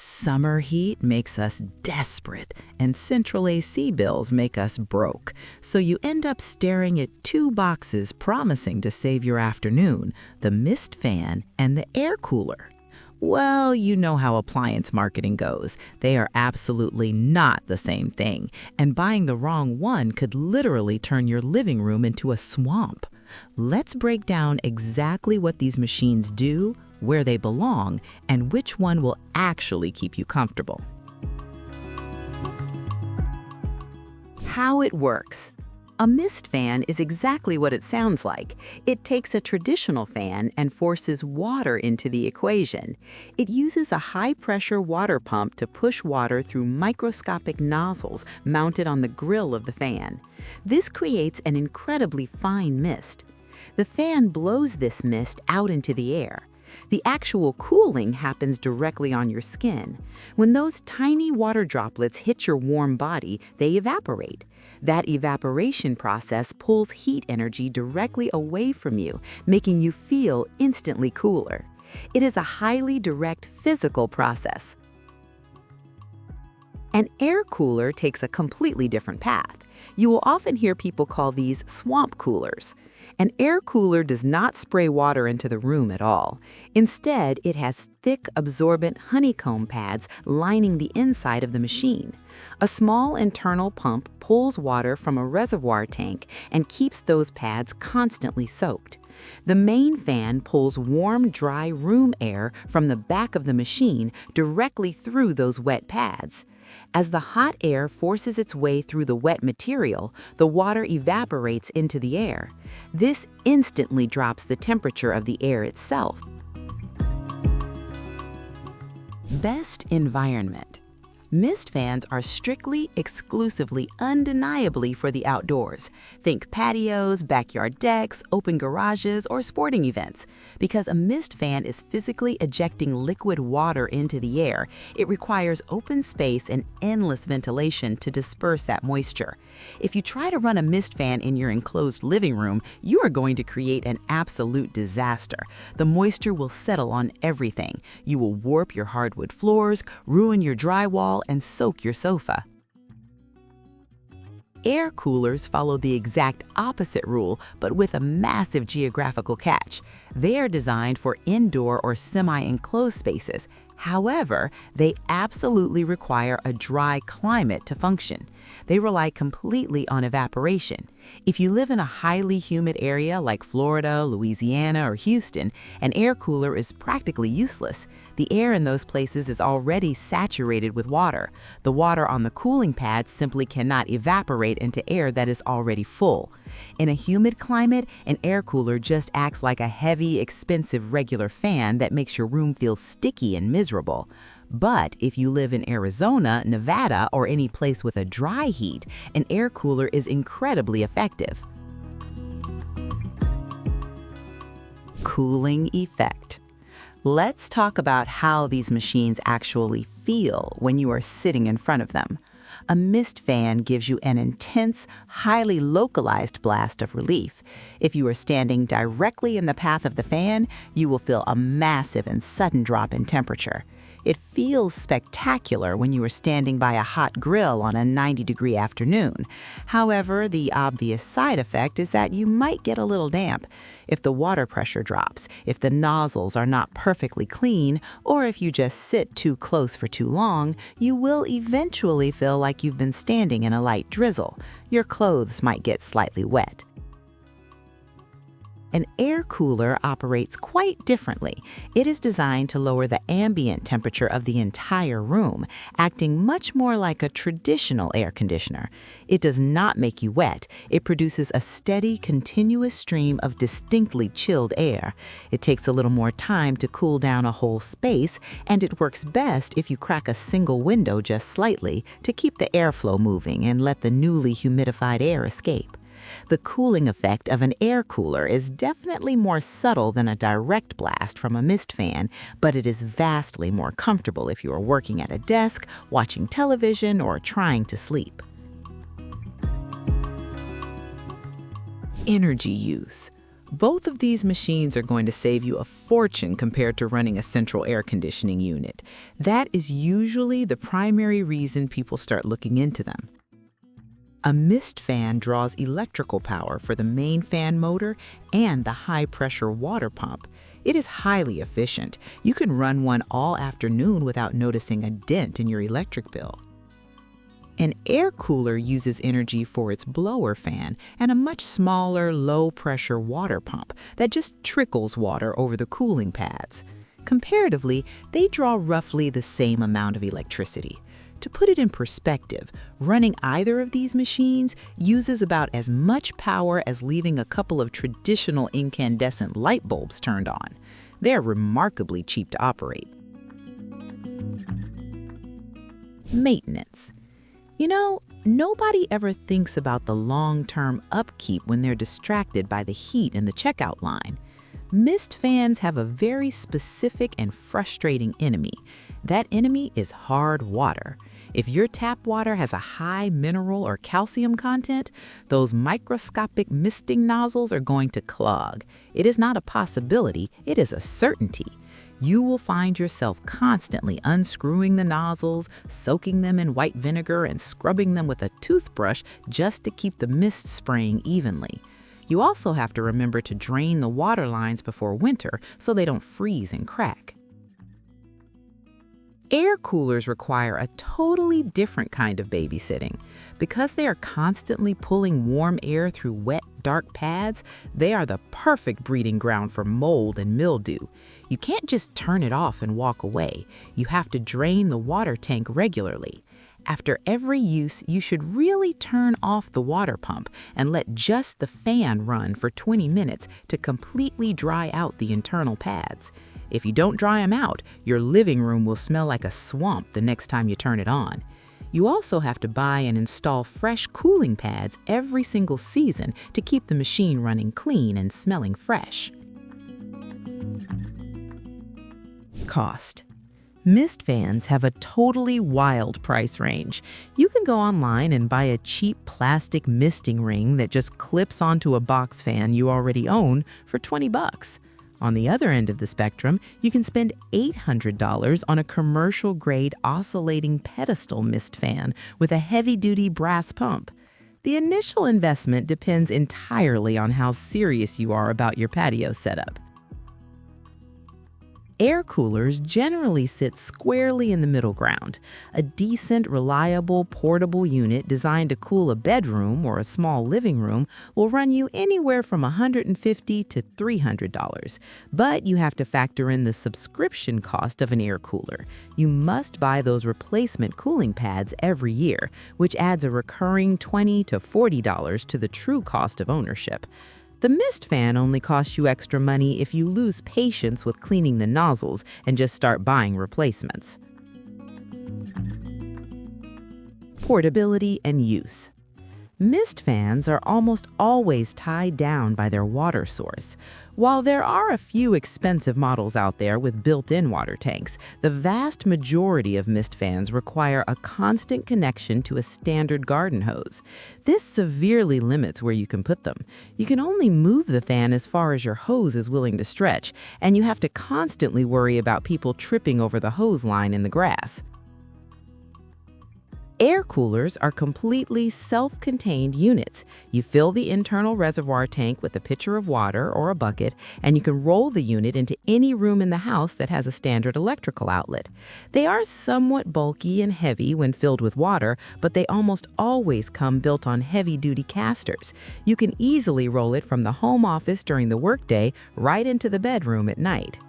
Summer heat makes us desperate, and central AC bills make us broke. So you end up staring at two boxes promising to save your afternoon, the mist fan and the air cooler. Well, you know how appliance marketing goes. They are absolutely not the same thing, and buying the wrong one could literally turn your living room into a swamp. Let's break down exactly what these machines do, where they belong, and which one will actually keep you comfortable. How it works. A mist fan is exactly what it sounds like. It takes a traditional fan and forces water into the equation. It uses a high-pressure water pump to push water through microscopic nozzles mounted on the grill of the fan. This creates an incredibly fine mist. The fan blows this mist out into the air. The actual cooling happens directly on your skin. When those tiny water droplets hit your warm body, they evaporate. That evaporation process pulls heat energy directly away from you, making you feel instantly cooler. It is a highly direct physical process. An air cooler takes a completely different path. You will often hear people call these swamp coolers. An air cooler does not spray water into the room at all. Instead, it has thick, absorbent honeycomb pads lining the inside of the machine. A small internal pump pulls water from a reservoir tank and keeps those pads constantly soaked. The main fan pulls warm, dry room air from the back of the machine directly through those wet pads. As the hot air forces its way through the wet material, the water evaporates into the air. This instantly drops the temperature of the air itself. Best environment. Mist fans are strictly, exclusively, undeniably for the outdoors. Think patios, backyard decks, open garages, or sporting events. Because a mist fan is physically ejecting liquid water into the air, it requires open space and endless ventilation to disperse that moisture. If you try to run a mist fan in your enclosed living room, you are going to create an absolute disaster. The moisture will settle on everything. You will warp your hardwood floors, ruin your drywall, and soak your sofa. Air coolers follow the exact opposite rule, but with a massive geographical catch. They are designed for indoor or semi-enclosed spaces. However, they absolutely require a dry climate to function. They rely completely on evaporation. If you live in a highly humid area like Florida, Louisiana, or Houston, an air cooler is practically useless. The air in those places is already saturated with water. The water on the cooling pads simply cannot evaporate into air that is already full. In a humid climate, an air cooler just acts like a heavy, expensive regular fan that makes your room feel sticky and miserable. But if you live in Arizona, Nevada, or any place with a dry heat, an air cooler is incredibly effective. Cooling effect. Let's talk about how these machines actually feel when you are sitting in front of them. A mist fan gives you an intense, highly localized blast of relief. If you are standing directly in the path of the fan, you will feel a massive and sudden drop in temperature. It feels spectacular when you are standing by a hot grill on a 90-degree afternoon. However, the obvious side effect is that you might get a little damp. If the water pressure drops, if the nozzles are not perfectly clean, or if you just sit too close for too long, you will eventually feel like you've been standing in a light drizzle. Your clothes might get slightly wet. An air cooler operates quite differently. It is designed to lower the ambient temperature of the entire room, acting much more like a traditional air conditioner. It does not make you wet. It produces a steady, continuous stream of distinctly chilled air. It takes a little more time to cool down a whole space, and it works best if you crack a single window just slightly to keep the airflow moving and let the newly humidified air escape. The cooling effect of an air cooler is definitely more subtle than a direct blast from a mist fan, but it is vastly more comfortable if you are working at a desk, watching television, or trying to sleep. Energy use. Both of these machines are going to save you a fortune compared to running a central air conditioning unit. That is usually the primary reason people start looking into them. A mist fan draws electrical power for the main fan motor and the high-pressure water pump. It is highly efficient. You can run one all afternoon without noticing a dent in your electric bill. An air cooler uses energy for its blower fan and a much smaller, low-pressure water pump that just trickles water over the cooling pads. Comparatively, they draw roughly the same amount of electricity. To put it in perspective, running either of these machines uses about as much power as leaving a couple of traditional incandescent light bulbs turned on. They're remarkably cheap to operate. Maintenance. You know, nobody ever thinks about the long-term upkeep when they're distracted by the heat in the checkout line. Mist fans have a very specific and frustrating enemy. That enemy is hard water. If your tap water has a high mineral or calcium content, those microscopic misting nozzles are going to clog. It is not a possibility, it is a certainty. You will find yourself constantly unscrewing the nozzles, soaking them in white vinegar, and scrubbing them with a toothbrush just to keep the mist spraying evenly. You also have to remember to drain the water lines before winter so they don't freeze and crack. Air coolers require a totally different kind of babysitting. Because they are constantly pulling warm air through wet, dark pads, they are the perfect breeding ground for mold and mildew. You can't just turn it off and walk away. You have to drain the water tank regularly. After every use, you should really turn off the water pump and let just the fan run for 20 minutes to completely dry out the internal pads. If you don't dry them out, your living room will smell like a swamp the next time you turn it on. You also have to buy and install fresh cooling pads every single season to keep the machine running clean and smelling fresh. Cost. Mist fans have a totally wild price range. You can go online and buy a cheap plastic misting ring that just clips onto a box fan you already own for $20. On the other end of the spectrum, you can spend $800 on a commercial-grade oscillating pedestal mist fan with a heavy-duty brass pump. The initial investment depends entirely on how serious you are about your patio setup. Air coolers generally sit squarely in the middle ground. A decent, reliable, portable unit designed to cool a bedroom or a small living room will run you anywhere from $150 to $300. But you have to factor in the subscription cost of an air cooler. You must buy those replacement cooling pads every year, which adds a recurring $20 to $40 to the true cost of ownership. The mist fan only costs you extra money if you lose patience with cleaning the nozzles and just start buying replacements. Portability and use. Mist fans are almost always tied down by their water source. While there are a few expensive models out there with built-in water tanks, the vast majority of mist fans require a constant connection to a standard garden hose. This severely limits where you can put them. You can only move the fan as far as your hose is willing to stretch, and you have to constantly worry about people tripping over the hose line in the grass. Air coolers are completely self-contained units. You fill the internal reservoir tank with a pitcher of water or a bucket, and you can roll the unit into any room in the house that has a standard electrical outlet. They are somewhat bulky and heavy when filled with water, but they almost always come built on heavy-duty casters. You can easily roll it from the home office during the workday right into the bedroom at night.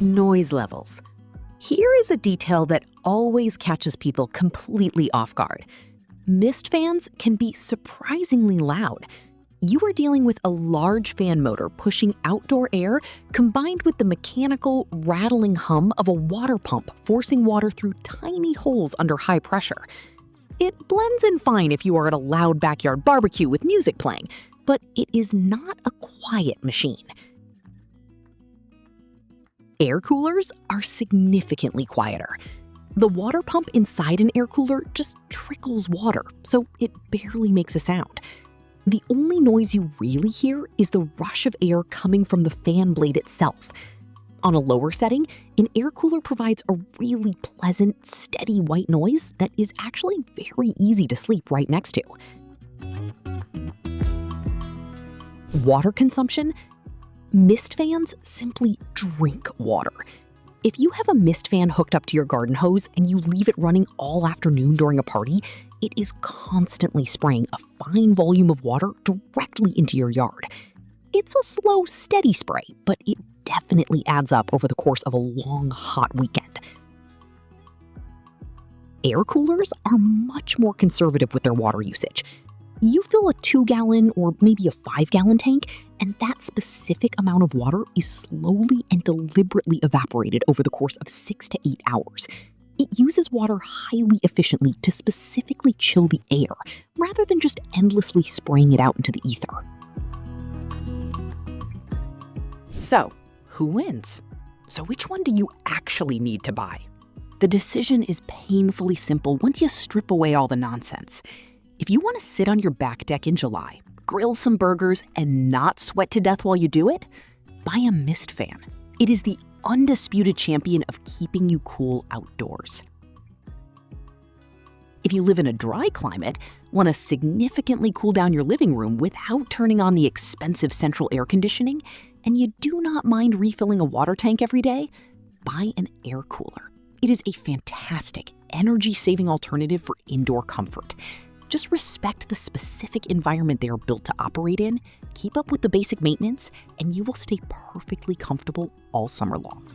Noise levels. Here is a detail that always catches people completely off guard. Mist fans can be surprisingly loud. You are dealing with a large fan motor pushing outdoor air combined with the mechanical, rattling hum of a water pump forcing water through tiny holes under high pressure. It blends in fine if you are at a loud backyard barbecue with music playing, but it is not a quiet machine. Air coolers are significantly quieter. The water pump inside an air cooler just trickles water, so it barely makes a sound. The only noise you really hear is the rush of air coming from the fan blade itself. On a lower setting, an air cooler provides a really pleasant, steady white noise that is actually very easy to sleep right next to. Water consumption? Mist fans simply drink water. If you have a mist fan hooked up to your garden hose and you leave it running all afternoon during a party, it is constantly spraying a fine volume of water directly into your yard. It's a slow, steady spray, but it definitely adds up over the course of a long, hot weekend. Air coolers are much more conservative with their water usage. You fill a 2-gallon or maybe a 5-gallon tank, and that specific amount of water is slowly and deliberately evaporated over the course of 6 to 8 hours. It uses water highly efficiently to specifically chill the air, rather than just endlessly spraying it out into the ether. So, who wins? So which one do you actually need to buy? The decision is painfully simple once you strip away all the nonsense. If you want to sit on your back deck in July, grill some burgers, and not sweat to death while you do it, buy a mist fan. It is the undisputed champion of keeping you cool outdoors. If you live in a dry climate, want to significantly cool down your living room without turning on the expensive central air conditioning, and you do not mind refilling a water tank every day, buy an air cooler. It is a fantastic, energy-saving alternative for indoor comfort. Just respect the specific environment they are built to operate in, keep up with the basic maintenance, and you will stay perfectly comfortable all summer long.